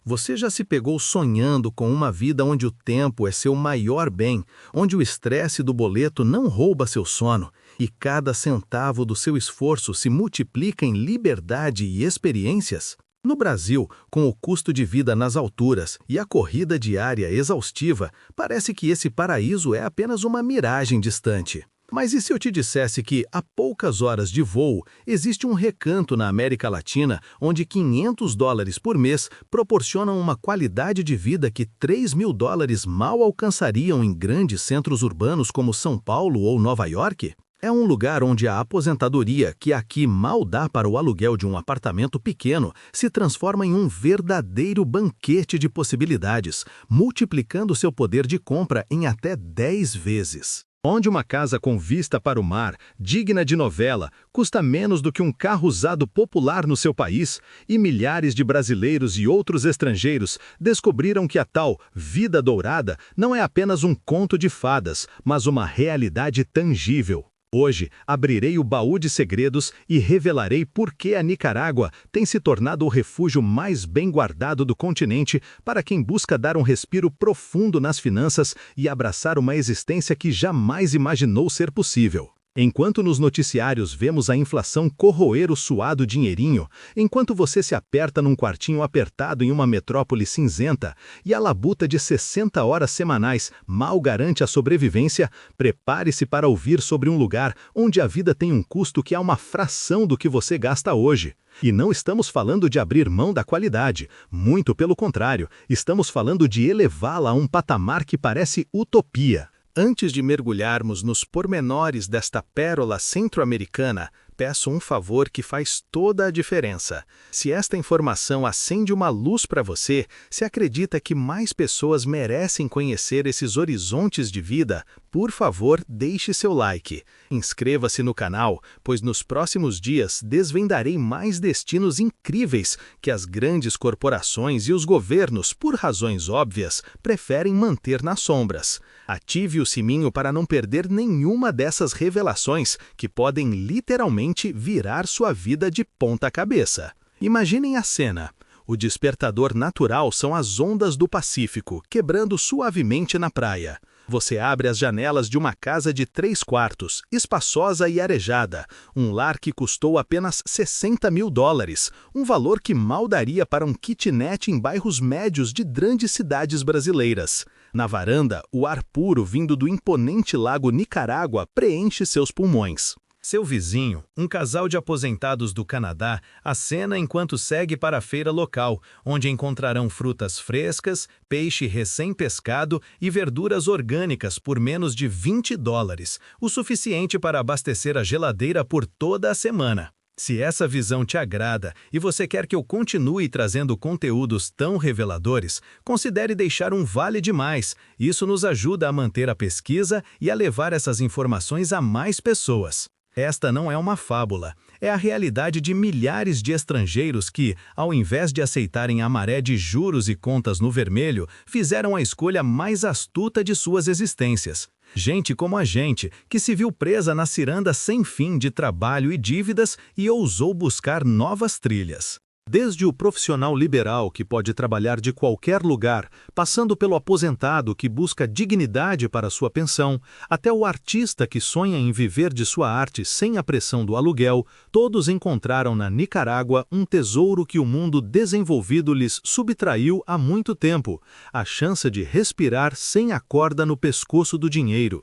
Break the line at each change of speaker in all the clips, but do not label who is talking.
Você já se pegou sonhando com uma vida onde o tempo é seu maior bem, onde o estresse do boleto não rouba seu sono e cada centavo do seu esforço se multiplica em liberdade e experiências? No Brasil, com o custo de vida nas alturas e a corrida diária exaustiva, parece que esse paraíso é apenas uma miragem distante. Mas e se eu te dissesse que, a poucas horas de voo, existe um recanto na América Latina onde US$ 500 por mês proporcionam uma qualidade de vida que US$ 3.000 mal alcançariam em grandes centros urbanos como São Paulo ou Nova York? É um lugar onde a aposentadoria, que aqui mal dá para o aluguel de um apartamento pequeno, se transforma em um verdadeiro banquete de possibilidades, multiplicando seu poder de compra em até 10 vezes. Onde uma casa com vista para o mar, digna de novela, custa menos do que um carro usado popular no seu país, e milhares de brasileiros e outros estrangeiros descobriram que a tal vida dourada não é apenas um conto de fadas, mas uma realidade tangível. Hoje, abrirei o baú de segredos e revelarei por que a Nicarágua tem se tornado o refúgio mais bem guardado do continente para quem busca dar um respiro profundo nas finanças e abraçar uma existência que jamais imaginou ser possível. Enquanto nos noticiários vemos a inflação corroer o suado dinheirinho, enquanto você se aperta num quartinho apertado em uma metrópole cinzenta e a labuta de 60 horas semanais mal garante a sobrevivência, prepare-se para ouvir sobre um lugar onde a vida tem um custo que é uma fração do que você gasta hoje. E não estamos falando de abrir mão da qualidade, muito pelo contrário, estamos falando de elevá-la a um patamar que parece utopia. Antes de mergulharmos nos pormenores desta pérola centro-americana, peço um favor que faz toda a diferença. Se esta informação acende uma luz para você, se acredita que mais pessoas merecem conhecer esses horizontes de vida, por favor, deixe seu like. Inscreva-se no canal, pois nos próximos dias desvendarei mais destinos incríveis que as grandes corporações e os governos, por razões óbvias, preferem manter nas sombras. Ative o sininho para não perder nenhuma dessas revelações que podem literalmente virar sua vida de ponta cabeça. Imaginem a cena. O despertador natural são as ondas do Pacífico, quebrando suavemente na praia. Você abre as janelas de uma casa de 3 quartos, espaçosa e arejada, um lar que custou apenas US$ 60.000, um valor que mal daria para um kitnet em bairros médios de grandes cidades brasileiras. Na varanda, o ar puro vindo do imponente lago Nicarágua preenche seus pulmões. Seu vizinho, um casal de aposentados do Canadá, acena enquanto segue para a feira local, onde encontrarão frutas frescas, peixe recém-pescado e verduras orgânicas por menos de US$ 20, o suficiente para abastecer a geladeira por toda a semana. Se essa visão te agrada e você quer que eu continue trazendo conteúdos tão reveladores, considere deixar um Vale Demais. Isso nos ajuda a manter a pesquisa e a levar essas informações a mais pessoas. Esta não é uma fábula, é a realidade de milhares de estrangeiros que, ao invés de aceitarem a maré de juros e contas no vermelho, fizeram a escolha mais astuta de suas existências. Gente como a gente, que se viu presa na ciranda sem fim de trabalho e dívidas e ousou buscar novas trilhas. Desde o profissional liberal que pode trabalhar de qualquer lugar, passando pelo aposentado que busca dignidade para sua pensão, até o artista que sonha em viver de sua arte sem a pressão do aluguel, todos encontraram na Nicarágua um tesouro que o mundo desenvolvido lhes subtraiu há muito tempo, a chance de respirar sem a corda no pescoço do dinheiro.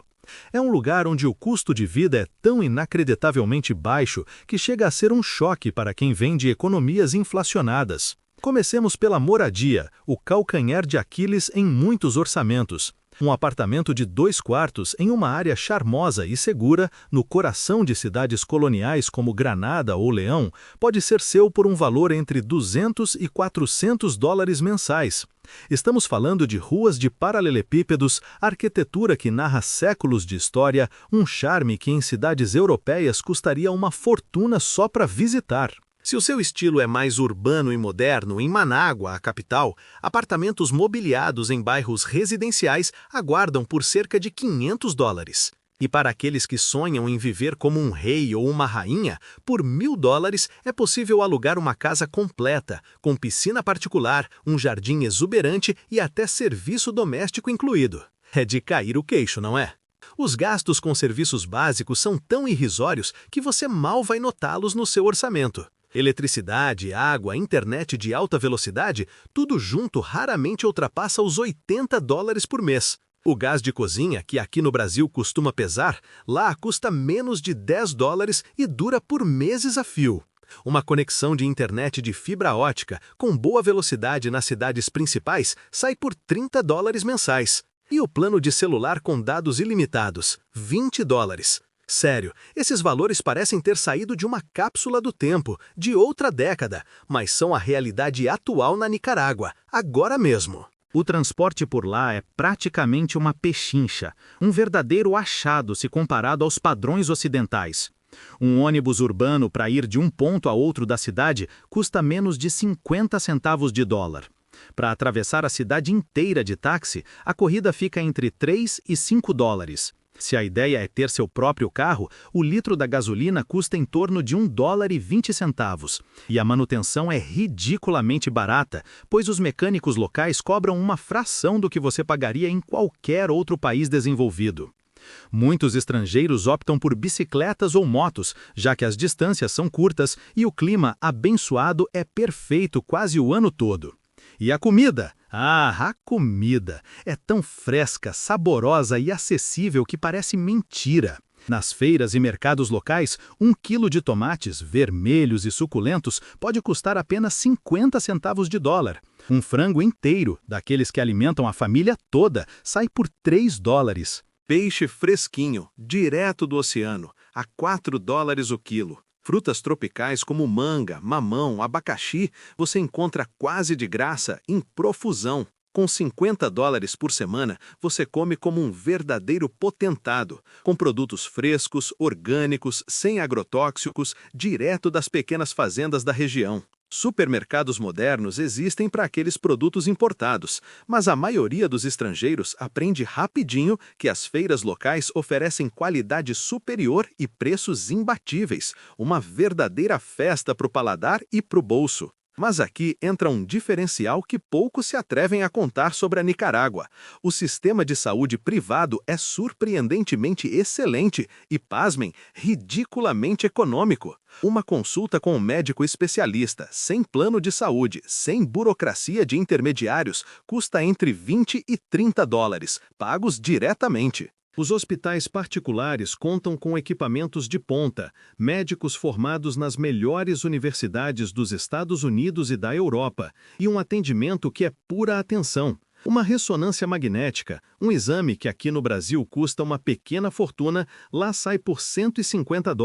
É um lugar onde o custo de vida é tão inacreditavelmente baixo que chega a ser um choque para quem vem de economias inflacionadas. Comecemos pela moradia, o calcanhar de Aquiles em muitos orçamentos. Um apartamento de 2 quartos em uma área charmosa e segura, no coração de cidades coloniais como Granada ou Leão, pode ser seu por um valor entre US$ 200 e US$ 400 mensais. Estamos falando de ruas de paralelepípedos, arquitetura que narra séculos de história, um charme que em cidades europeias custaria uma fortuna só para visitar. Se o seu estilo é mais urbano e moderno, em Manágua, a capital, apartamentos mobiliados em bairros residenciais aguardam por cerca de US$ 500. E para aqueles que sonham em viver como um rei ou uma rainha, por US$ 1.000 é possível alugar uma casa completa, com piscina particular, um jardim exuberante e até serviço doméstico incluído. É de cair o queixo, não é? Os gastos com serviços básicos são tão irrisórios que você mal vai notá-los no seu orçamento. Eletricidade, água, internet de alta velocidade, tudo junto raramente ultrapassa os US$ 80 por mês. O gás de cozinha, que aqui no Brasil costuma pesar, lá custa menos de US$ 10 e dura por meses a fio. Uma conexão de internet de fibra ótica com boa velocidade nas cidades principais sai por US$ 30 mensais. E o plano de celular com dados ilimitados, US$ 20. Sério, esses valores parecem ter saído de uma cápsula do tempo, de outra década, mas são a realidade atual na Nicarágua, agora mesmo.
O transporte por lá é praticamente uma pechincha, um verdadeiro achado se comparado aos padrões ocidentais. Um ônibus urbano para ir de um ponto a outro da cidade custa menos de 50 centavos de dólar. Para atravessar a cidade inteira de táxi, a corrida fica entre 3 e 5 dólares. Se a ideia é ter seu próprio carro, o litro da gasolina custa em torno de US$ 1,20. E a manutenção é ridiculamente barata, pois os mecânicos locais cobram uma fração do que você pagaria em qualquer outro país desenvolvido. Muitos estrangeiros optam por bicicletas ou motos, já que as distâncias são curtas e o clima abençoado é perfeito quase o ano todo. E a comida? A comida! É tão fresca, saborosa e acessível que parece mentira. Nas feiras e mercados locais, 1 quilo de tomates vermelhos e suculentos pode custar apenas 50 centavos de dólar. Um frango inteiro, daqueles que alimentam a família toda, sai por US$ 3.
Peixe fresquinho, direto do oceano, a US$ 4 o quilo. Frutas tropicais como manga, mamão, abacaxi, você encontra quase de graça, em profusão. Com US$ 50 por semana, você come como um verdadeiro potentado, com produtos frescos, orgânicos, sem agrotóxicos, direto das pequenas fazendas da região. Supermercados modernos existem para aqueles produtos importados, mas a maioria dos estrangeiros aprende rapidinho que as feiras locais oferecem qualidade superior e preços imbatíveis, uma verdadeira festa para o paladar e para o bolso. Mas aqui entra um diferencial que poucos se atrevem a contar sobre a Nicarágua. O sistema de saúde privado é surpreendentemente excelente e, pasmem, ridiculamente econômico. Uma consulta com um médico especialista, sem plano de saúde, sem burocracia de intermediários, custa entre US$ 20 e US$ 30, pagos diretamente. Os hospitais particulares contam com equipamentos de ponta, médicos formados nas melhores universidades dos Estados Unidos e da Europa, e um atendimento que é pura atenção. Uma ressonância magnética, um exame que aqui no Brasil custa uma pequena fortuna, lá sai por US$ 150.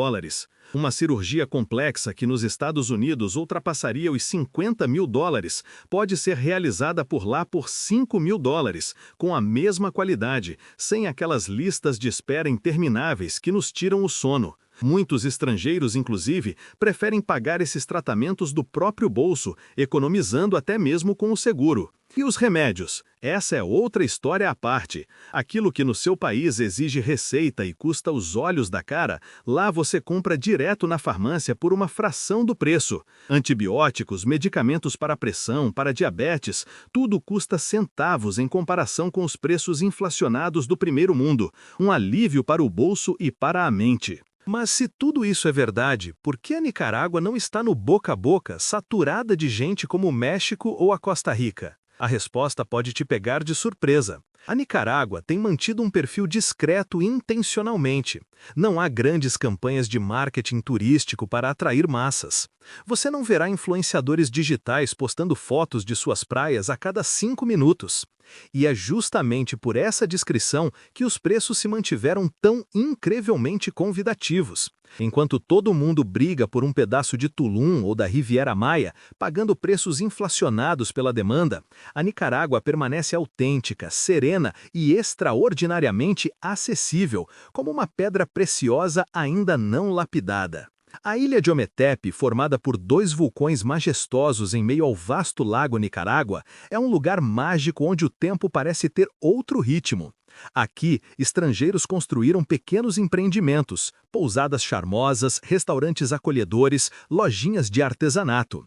Uma cirurgia complexa que nos Estados Unidos ultrapassaria os US$ 50.000, pode ser realizada por lá por US$ 5.000, com a mesma qualidade, sem aquelas listas de espera intermináveis que nos tiram o sono. Muitos estrangeiros, inclusive, preferem pagar esses tratamentos do próprio bolso, economizando até mesmo com o seguro. E os remédios? Essa é outra história à parte. Aquilo que no seu país exige receita e custa os olhos da cara, lá você compra direto na farmácia por uma fração do preço. Antibióticos, medicamentos para pressão, para diabetes, tudo custa centavos em comparação com os preços inflacionados do primeiro mundo. Um alívio para o bolso e para a mente. Mas se tudo isso é verdade, por que a Nicarágua não está no boca a boca, saturada de gente como o México ou a Costa Rica? A resposta pode te pegar de surpresa. A Nicarágua tem mantido um perfil discreto intencionalmente. Não há grandes campanhas de marketing turístico para atrair massas. Você não verá influenciadores digitais postando fotos de suas praias a cada 5 minutos. E é justamente por essa discrição que os preços se mantiveram tão incrivelmente convidativos. Enquanto todo mundo briga por um pedaço de Tulum ou da Riviera Maia, pagando preços inflacionados pela demanda, a Nicarágua permanece autêntica, serena e extraordinariamente acessível, como uma pedra preciosa ainda não lapidada. A ilha de Ometepe, formada por 2 vulcões majestosos em meio ao vasto lago Nicarágua, é um lugar mágico onde o tempo parece ter outro ritmo. Aqui, estrangeiros construíram pequenos empreendimentos, pousadas charmosas, restaurantes acolhedores, lojinhas de artesanato.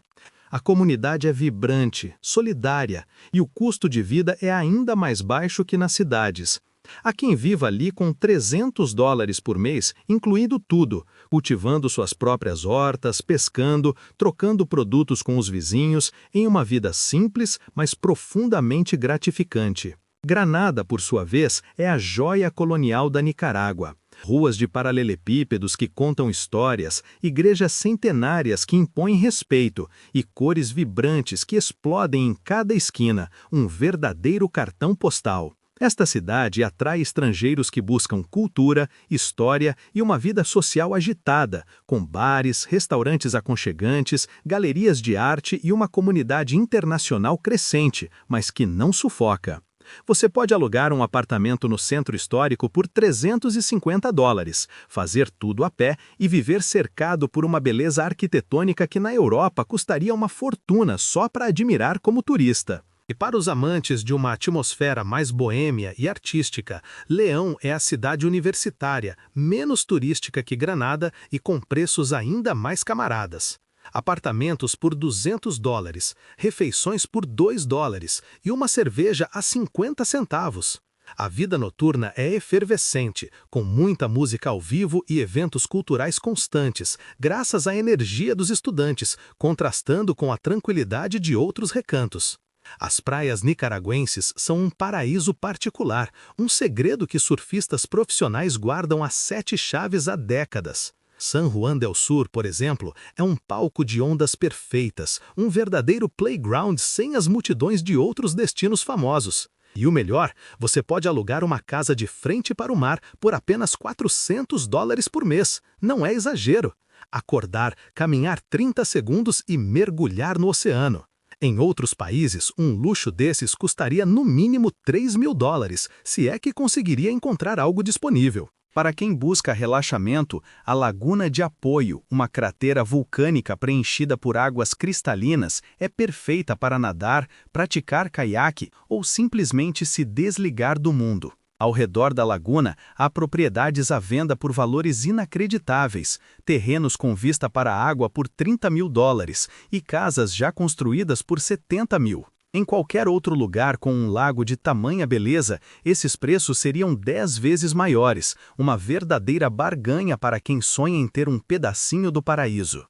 A comunidade é vibrante, solidária, e o custo de vida é ainda mais baixo que nas cidades. Há quem viva ali com $300 por mês, incluindo tudo, cultivando suas próprias hortas, pescando, trocando produtos com os vizinhos, em uma vida simples, mas profundamente gratificante. Granada, por sua vez, é a joia colonial da Nicarágua. Ruas de paralelepípedos que contam histórias, igrejas centenárias que impõem respeito e cores vibrantes que explodem em cada esquina, um verdadeiro cartão postal. Esta cidade atrai estrangeiros que buscam cultura, história e uma vida social agitada, com bares, restaurantes aconchegantes, galerias de arte e uma comunidade internacional crescente, mas que não sufoca. Você pode alugar um apartamento no centro histórico por $350, fazer tudo a pé e viver cercado por uma beleza arquitetônica que na Europa custaria uma fortuna só para admirar como turista. E para os amantes de uma atmosfera mais boêmia e artística, Leão é a cidade universitária, menos turística que Granada e com preços ainda mais camaradas. Apartamentos por $200, refeições por $2 e uma cerveja a 50 centavos. A vida noturna é efervescente, com muita música ao vivo e eventos culturais constantes, graças à energia dos estudantes, contrastando com a tranquilidade de outros recantos. As praias nicaragüenses são um paraíso particular, um segredo que surfistas profissionais guardam às 7 chaves há décadas. San Juan del Sur, por exemplo, é um palco de ondas perfeitas, um verdadeiro playground sem as multidões de outros destinos famosos. E o melhor, você pode alugar uma casa de frente para o mar por apenas $400 por mês. Não é exagero. Acordar, caminhar 30 segundos e mergulhar no oceano. Em outros países, um luxo desses custaria no mínimo $3.000, se é que conseguiria encontrar algo disponível.
Para quem busca relaxamento, a Laguna de Apoio, uma cratera vulcânica preenchida por águas cristalinas, é perfeita para nadar, praticar caiaque ou simplesmente se desligar do mundo. Ao redor da laguna, há propriedades à venda por valores inacreditáveis, terrenos com vista para a água por $30.000 e casas já construídas por $70 mil. Em qualquer outro lugar com um lago de tamanha beleza, esses preços seriam 10 vezes maiores, uma verdadeira barganha para quem sonha em ter um pedacinho do paraíso.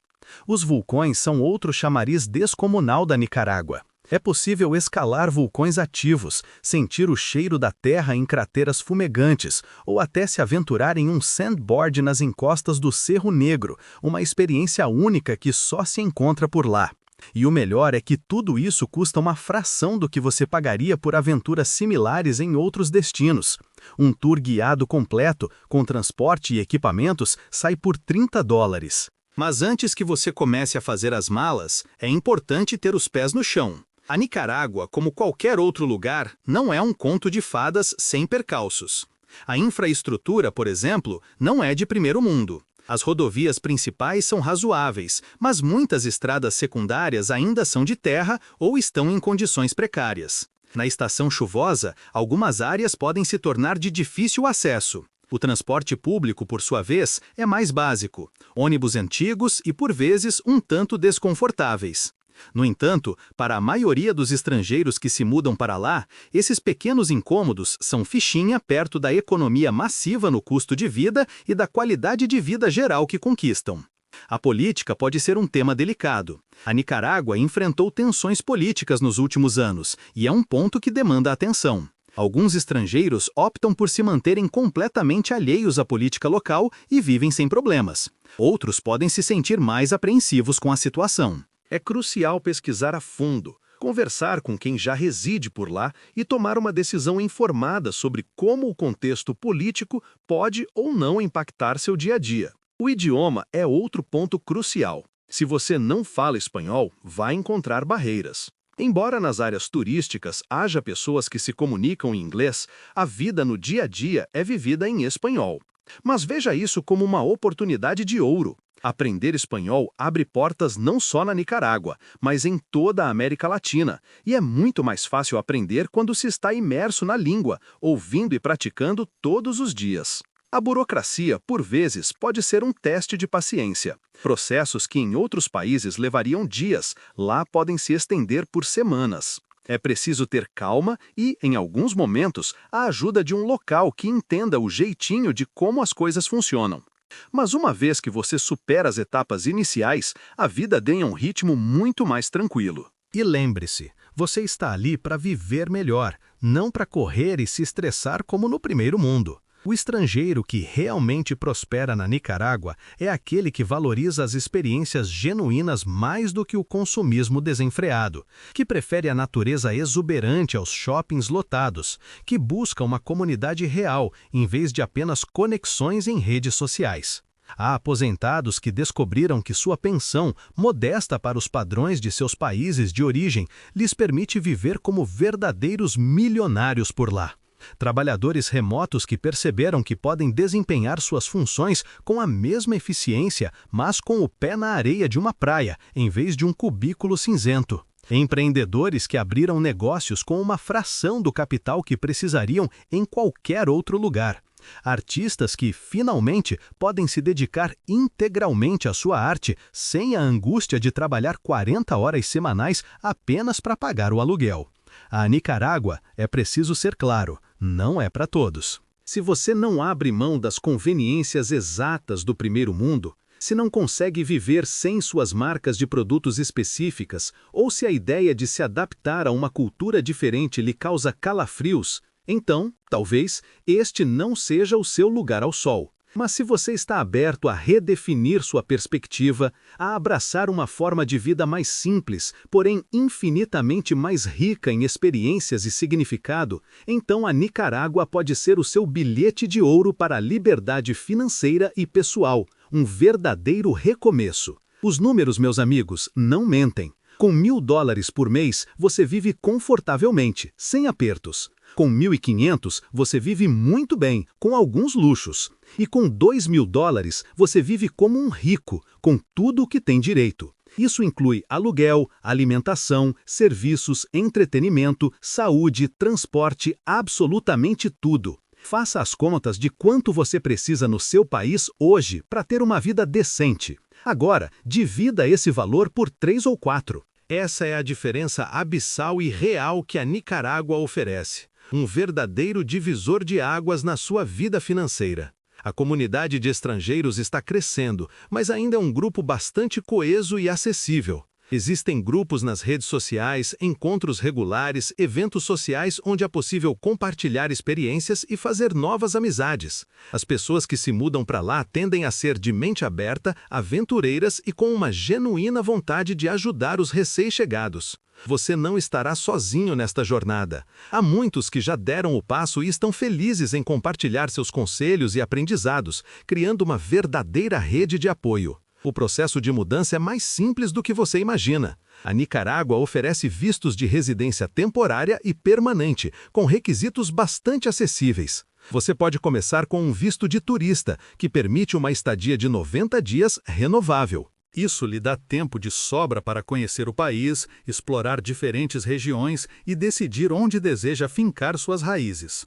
Os vulcões são outro chamariz descomunal da Nicarágua. É possível escalar vulcões ativos, sentir o cheiro da terra em crateras fumegantes, ou até se aventurar em um sandboard nas encostas do Cerro Negro, uma experiência única que só se encontra por lá. E o melhor é que tudo isso custa uma fração do que você pagaria por aventuras similares em outros destinos. Um tour guiado completo, com transporte e equipamentos, sai por $30. Mas antes que você comece a fazer as malas, é importante ter os pés no chão. A Nicarágua, como qualquer outro lugar, não é um conto de fadas sem percalços. A infraestrutura, por exemplo, não é de primeiro mundo. As rodovias principais são razoáveis, mas muitas estradas secundárias ainda são de terra ou estão em condições precárias. Na estação chuvosa, algumas áreas podem se tornar de difícil acesso. O transporte público, por sua vez, é mais básico. Ônibus antigos e, por vezes, um tanto desconfortáveis. No entanto, para a maioria dos estrangeiros que se mudam para lá, esses pequenos incômodos são fichinha perto da economia massiva no custo de vida e da qualidade de vida geral que conquistam. A política pode ser um tema delicado. A Nicarágua enfrentou tensões políticas nos últimos anos, e é um ponto que demanda atenção. Alguns estrangeiros optam por se manterem completamente alheios à política local e vivem sem problemas. Outros podem se sentir mais apreensivos com a situação.
É crucial pesquisar a fundo, conversar com quem já reside por lá e tomar uma decisão informada sobre como o contexto político pode ou não impactar seu dia a dia. O idioma é outro ponto crucial. Se você não fala espanhol, vai encontrar barreiras. Embora nas áreas turísticas haja pessoas que se comunicam em inglês, a vida no dia a dia é vivida em espanhol. Mas veja isso como uma oportunidade de ouro. Aprender espanhol abre portas não só na Nicarágua, mas em toda a América Latina, e é muito mais fácil aprender quando se está imerso na língua, ouvindo e praticando todos os dias. A burocracia, por vezes, pode ser um teste de paciência. Processos que em outros países levariam dias, lá podem se estender por semanas. É preciso ter calma e, em alguns momentos, a ajuda de um local que entenda o jeitinho de como as coisas funcionam. Mas uma vez que você supera as etapas iniciais, a vida ganha um ritmo muito mais tranquilo.
E lembre-se, você está ali para viver melhor, não para correr e se estressar como no primeiro mundo. O estrangeiro que realmente prospera na Nicarágua é aquele que valoriza as experiências genuínas mais do que o consumismo desenfreado, que prefere a natureza exuberante aos shoppings lotados, que busca uma comunidade real em vez de apenas conexões em redes sociais. Há aposentados que descobriram que sua pensão, modesta para os padrões de seus países de origem, lhes permite viver como verdadeiros milionários por lá. Trabalhadores remotos que perceberam que podem desempenhar suas funções com a mesma eficiência, mas com o pé na areia de uma praia, em vez de um cubículo cinzento. Empreendedores que abriram negócios com uma fração do capital que precisariam em qualquer outro lugar. Artistas que, finalmente, podem se dedicar integralmente à sua arte sem a angústia de trabalhar 40 horas semanais apenas para pagar o aluguel. A Nicarágua, é preciso ser claro, não é para todos. Se você não abre mão das conveniências exatas do primeiro mundo, se não consegue viver sem suas marcas de produtos específicas, ou se a ideia de se adaptar a uma cultura diferente lhe causa calafrios, então, talvez, este não seja o seu lugar ao sol. Mas se você está aberto a redefinir sua perspectiva, a abraçar uma forma de vida mais simples, porém infinitamente mais rica em experiências e significado, então a Nicarágua pode ser o seu bilhete de ouro para a liberdade financeira e pessoal, um verdadeiro recomeço. Os números, meus amigos, não mentem. Com $1.000 por mês, você vive confortavelmente, sem apertos. Com 1.500, você vive muito bem, com alguns luxos. E com $2.000, você vive como um rico, com tudo o que tem direito. Isso inclui aluguel, alimentação, serviços, entretenimento, saúde, transporte, absolutamente tudo. Faça as contas de quanto você precisa no seu país hoje para ter uma vida decente. Agora, divida esse valor por 3 ou 4. Essa é a diferença abissal e real que a Nicarágua oferece. Um verdadeiro divisor de águas na sua vida financeira. A comunidade de estrangeiros está crescendo, mas ainda é um grupo bastante coeso e acessível. Existem grupos nas redes sociais, encontros regulares, eventos sociais onde é possível compartilhar experiências e fazer novas amizades. As pessoas que se mudam para lá tendem a ser de mente aberta, aventureiras e com uma genuína vontade de ajudar os recém-chegados. Você não estará sozinho nesta jornada. Há muitos que já deram o passo e estão felizes em compartilhar seus conselhos e aprendizados, criando uma verdadeira rede de apoio. O processo de mudança é mais simples do que você imagina. A Nicarágua oferece vistos de residência temporária e permanente, com requisitos bastante acessíveis. Você pode começar com um visto de turista, que permite uma estadia de 90 dias renovável. Isso lhe dá tempo de sobra para conhecer o país, explorar diferentes regiões e decidir onde deseja fincar suas raízes.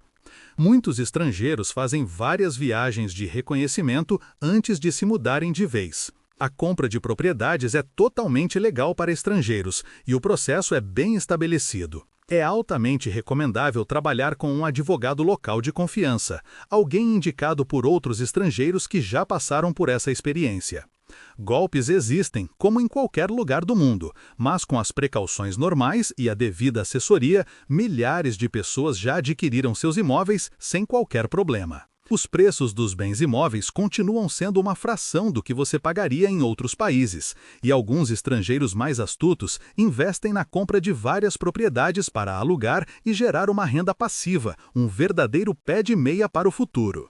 Muitos estrangeiros fazem várias viagens de reconhecimento antes de se mudarem de vez. A compra de propriedades é totalmente legal para estrangeiros e o processo é bem estabelecido. É altamente recomendável trabalhar com um advogado local de confiança, alguém indicado por outros estrangeiros que já passaram por essa experiência. Golpes existem, como em qualquer lugar do mundo, mas com as precauções normais e a devida assessoria, milhares de pessoas já adquiriram seus imóveis sem qualquer problema. Os preços dos bens imóveis continuam sendo uma fração do que você pagaria em outros países, e alguns estrangeiros mais astutos investem na compra de várias propriedades para alugar e gerar uma renda passiva, um verdadeiro pé de meia para o futuro.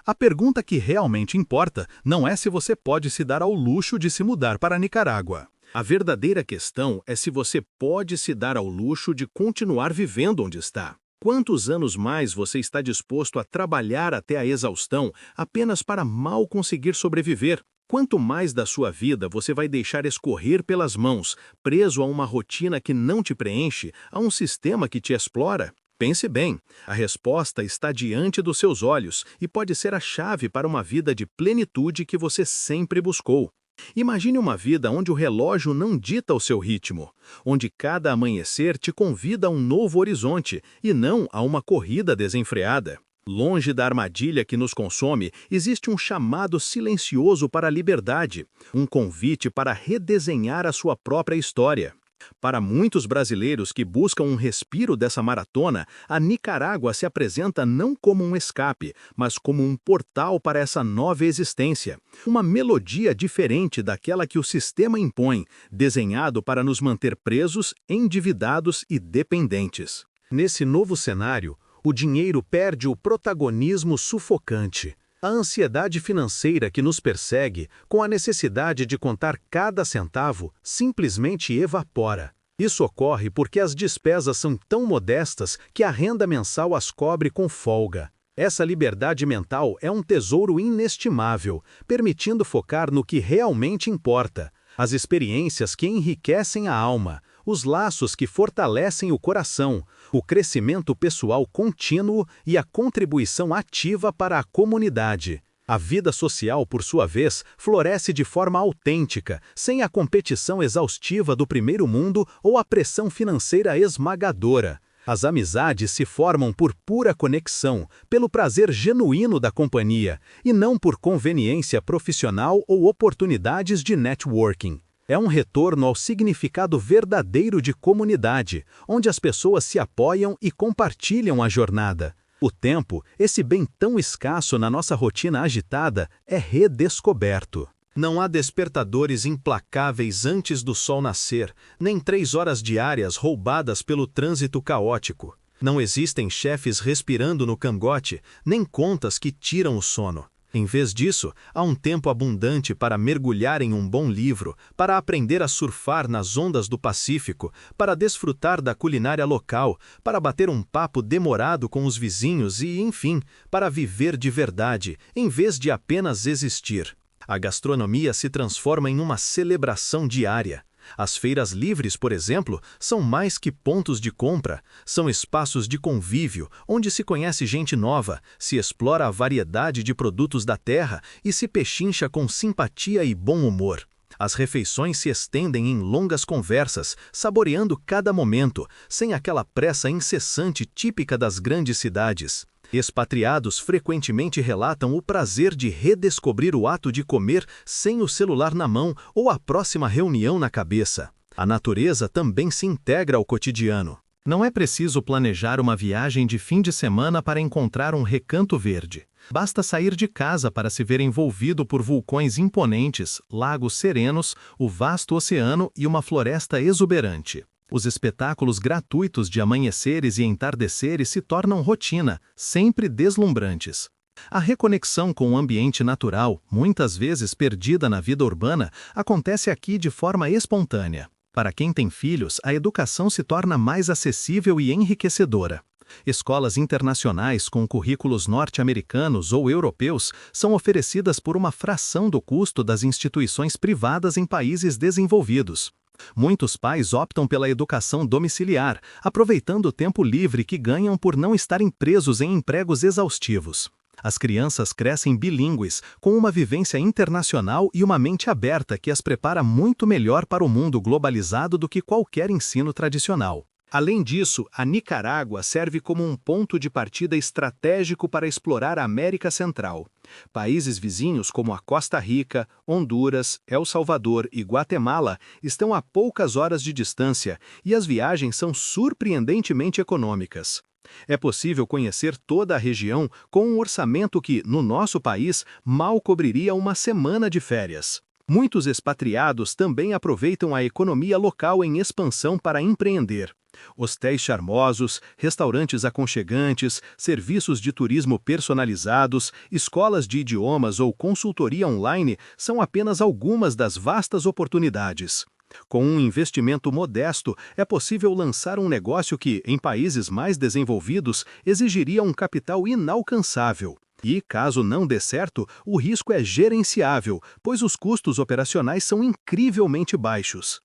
A pergunta que realmente importa não é se você pode se dar ao luxo de se mudar para a Nicarágua. A verdadeira questão é se você pode se dar ao luxo de continuar vivendo onde está. Quantos anos mais você está disposto a trabalhar até a exaustão apenas para mal conseguir sobreviver?
Quanto mais da sua vida você vai deixar escorrer pelas mãos, preso a uma rotina que não te preenche, a um sistema que te explora? Pense bem, a resposta está diante dos seus olhos e pode ser a chave para uma vida de plenitude que você sempre buscou. Imagine uma vida onde o relógio não dita o seu ritmo, onde cada amanhecer te convida a um novo horizonte e não a uma corrida desenfreada. Longe da armadilha que nos consome, existe um chamado silencioso para a liberdade, um convite para redesenhar a sua própria história. Para muitos brasileiros que buscam um respiro dessa maratona, a Nicarágua se apresenta não como um escape, mas como um portal para essa nova existência. Uma melodia diferente daquela que o sistema impõe, desenhado para nos manter presos, endividados e dependentes. Nesse novo cenário, o dinheiro perde o protagonismo sufocante. A ansiedade financeira que nos persegue, com a necessidade de contar cada centavo, simplesmente evapora. Isso ocorre porque as despesas são tão modestas que a renda mensal as cobre com folga. Essa liberdade mental é um tesouro inestimável, permitindo focar no que realmente importa, as experiências que enriquecem a alma, os laços que fortalecem o coração, o crescimento pessoal contínuo e a contribuição ativa para a comunidade. A vida social, por sua vez, floresce de forma autêntica, sem a competição exaustiva do primeiro mundo ou a pressão financeira esmagadora. As amizades se formam por pura conexão, pelo prazer genuíno da companhia, e não por conveniência profissional ou oportunidades de networking. É um retorno ao significado verdadeiro de comunidade, onde as pessoas se apoiam e compartilham a jornada. O tempo, esse bem tão escasso na nossa rotina agitada, é redescoberto. Não há despertadores implacáveis antes do sol nascer, nem 3 horas diárias roubadas pelo trânsito caótico. Não existem chefes respirando no cangote, nem contas que tiram o sono. Em vez disso, há um tempo abundante para mergulhar em um bom livro, para aprender a surfar nas ondas do Pacífico, para desfrutar da culinária local, para bater um papo demorado com os vizinhos e, enfim, para viver de verdade, em vez de apenas existir. A gastronomia se transforma em uma celebração diária. As feiras livres, por exemplo, são mais que pontos de compra, são espaços de convívio, onde se conhece gente nova, se explora a variedade de produtos da terra e se pechincha com simpatia e bom humor. As refeições se estendem em longas conversas, saboreando cada momento, sem aquela pressa incessante típica das grandes cidades. Expatriados frequentemente relatam o prazer de redescobrir o ato de comer sem o celular na mão ou a próxima reunião na cabeça. A natureza também se integra ao cotidiano. Não é preciso planejar uma viagem de fim de semana para encontrar um recanto verde. Basta sair de casa para se ver envolvido por vulcões imponentes, lagos serenos, o vasto oceano e uma floresta exuberante. Os espetáculos gratuitos de amanheceres e entardeceres se tornam rotina, sempre deslumbrantes. A reconexão com o ambiente natural, muitas vezes perdida na vida urbana, acontece aqui de forma espontânea. Para quem tem filhos, a educação se torna mais acessível e enriquecedora. Escolas internacionais com currículos norte-americanos ou europeus são oferecidas por uma fração do custo das instituições privadas em países desenvolvidos. Muitos pais optam pela educação domiciliar, aproveitando o tempo livre que ganham por não estarem presos em empregos exaustivos. As crianças crescem bilíngues, com uma vivência internacional e uma mente aberta que as prepara muito melhor para o mundo globalizado do que qualquer ensino tradicional. Além disso, a Nicarágua serve como um ponto de partida estratégico para explorar a América Central. Países vizinhos como a Costa Rica, Honduras, El Salvador e Guatemala estão a poucas horas de distância e as viagens são surpreendentemente econômicas. É possível conhecer toda a região com um orçamento que, no nosso país, mal cobriria uma semana de férias. Muitos expatriados também aproveitam a economia local em expansão para empreender. Hotéis charmosos, restaurantes aconchegantes, serviços de turismo personalizados, escolas de idiomas ou consultoria online são apenas algumas das vastas oportunidades. Com um investimento modesto, é possível lançar um negócio que, em países mais desenvolvidos, exigiria um capital inalcançável. E, caso não dê certo, o risco é gerenciável, pois os custos operacionais são incrivelmente baixos.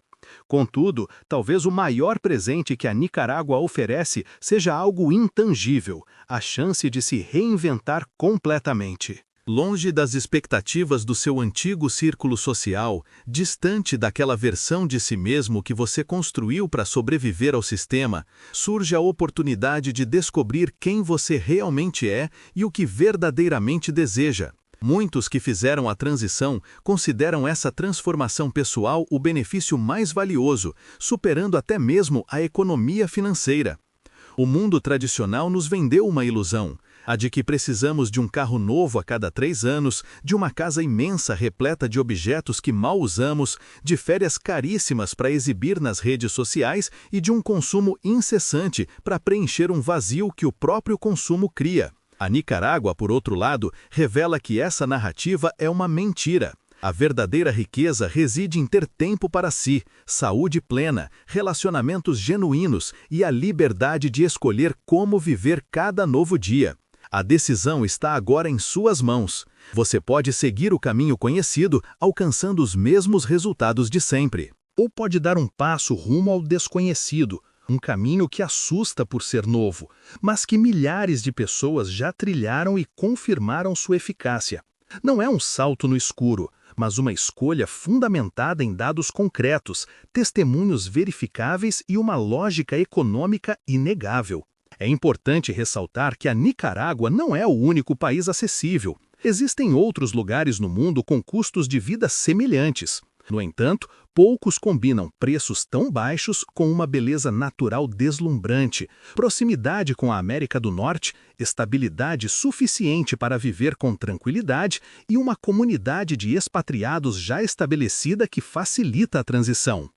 Contudo, talvez o maior presente que a Nicarágua oferece seja algo intangível, a chance de se reinventar completamente. Longe das expectativas do seu antigo círculo social, distante daquela versão de si mesmo que você construiu para sobreviver ao sistema, surge a oportunidade de descobrir quem você realmente é e o que verdadeiramente deseja. Muitos que fizeram a transição consideram essa transformação pessoal o benefício mais valioso, superando até mesmo a economia financeira. O mundo tradicional nos vendeu uma ilusão, a de que precisamos de um carro novo a cada 3 anos, de uma casa imensa repleta de objetos que mal usamos, de férias caríssimas para exibir nas redes sociais e de um consumo incessante para preencher um vazio que o próprio consumo cria. A Nicarágua, por outro lado, revela que essa narrativa é uma mentira. A verdadeira riqueza reside em ter tempo para si, saúde plena, relacionamentos genuínos e a liberdade de escolher como viver cada novo dia. A decisão está agora em suas mãos. Você pode seguir o caminho conhecido, alcançando os mesmos resultados de sempre. Ou pode dar um passo rumo ao desconhecido, um caminho que assusta por ser novo, mas que milhares de pessoas já trilharam e confirmaram sua eficácia. Não é um salto no escuro, mas uma escolha fundamentada em dados concretos, testemunhos verificáveis e uma lógica econômica inegável. É importante ressaltar que a Nicarágua não é o único país acessível. Existem outros lugares no mundo com custos de vida semelhantes. No entanto, poucos combinam preços tão baixos com uma beleza natural deslumbrante, proximidade com a América do Norte, estabilidade suficiente para viver com tranquilidade e uma comunidade de expatriados já estabelecida que facilita a transição.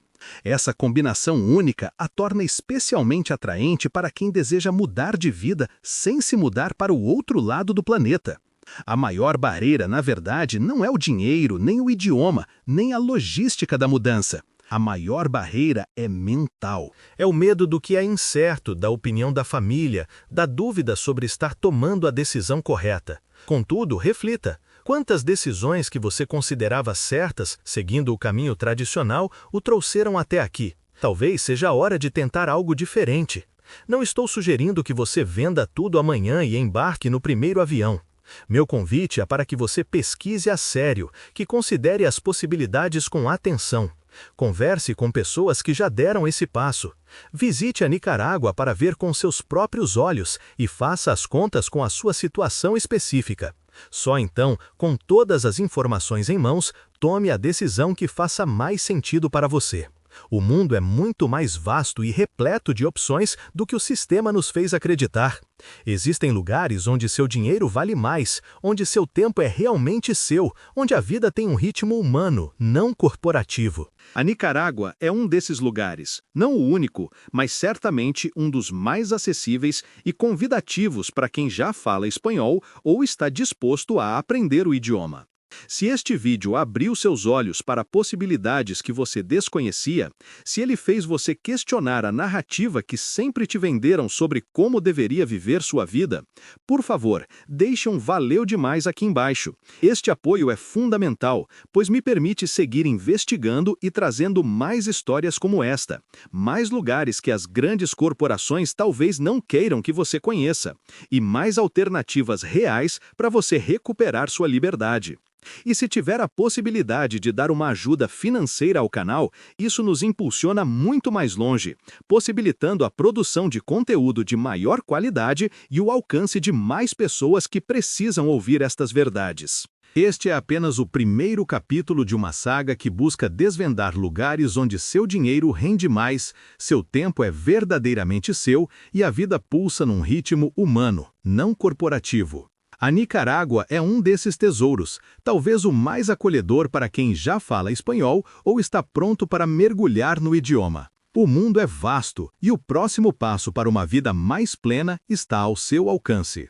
Essa combinação única a torna especialmente atraente para quem deseja mudar de vida sem se mudar para o outro lado do planeta. A maior barreira, na verdade, não é o dinheiro, nem o idioma, nem a logística da mudança. A maior barreira é mental. É o medo do que é incerto, da opinião da família, da dúvida sobre estar tomando a decisão correta. Contudo, reflita. Quantas decisões que você considerava certas, seguindo o caminho tradicional, o trouxeram até aqui? Talvez seja a hora de tentar algo diferente. Não estou sugerindo que você venda tudo amanhã e embarque no primeiro avião. Meu convite é para que você pesquise a sério, que considere as possibilidades com atenção. Converse com pessoas que já deram esse passo. Visite a Nicarágua para ver com seus próprios olhos e faça as contas com a sua situação específica. Só então, com todas as informações em mãos, tome a decisão que faça mais sentido para você. O mundo é muito mais vasto e repleto de opções do que o sistema nos fez acreditar. Existem lugares onde seu dinheiro vale mais, onde seu tempo é realmente seu, onde a vida tem um ritmo humano, não corporativo. A Nicarágua é um desses lugares, não o único, mas certamente um dos mais acessíveis e convidativos para quem já fala espanhol ou está disposto a aprender o idioma. Se este vídeo abriu seus olhos para possibilidades que você desconhecia, se ele fez você questionar a narrativa que sempre te venderam sobre como deveria viver sua vida, por favor, deixe um valeu demais aqui embaixo. Este apoio é fundamental, pois me permite seguir investigando e trazendo mais histórias como esta, mais lugares que as grandes corporações talvez não queiram que você conheça, e mais alternativas reais para você recuperar sua liberdade. E se tiver a possibilidade de dar uma ajuda financeira ao canal, isso nos impulsiona muito mais longe, possibilitando a produção de conteúdo de maior qualidade e o alcance de mais pessoas que precisam ouvir estas verdades. Este é apenas o primeiro capítulo de uma saga que busca desvendar lugares onde seu dinheiro rende mais, seu tempo é verdadeiramente seu e a vida pulsa num ritmo humano, não corporativo. A Nicarágua é um desses tesouros, talvez o mais acolhedor para quem já fala espanhol ou está pronto para mergulhar no idioma. O mundo é vasto e o próximo passo para uma vida mais plena está ao seu alcance.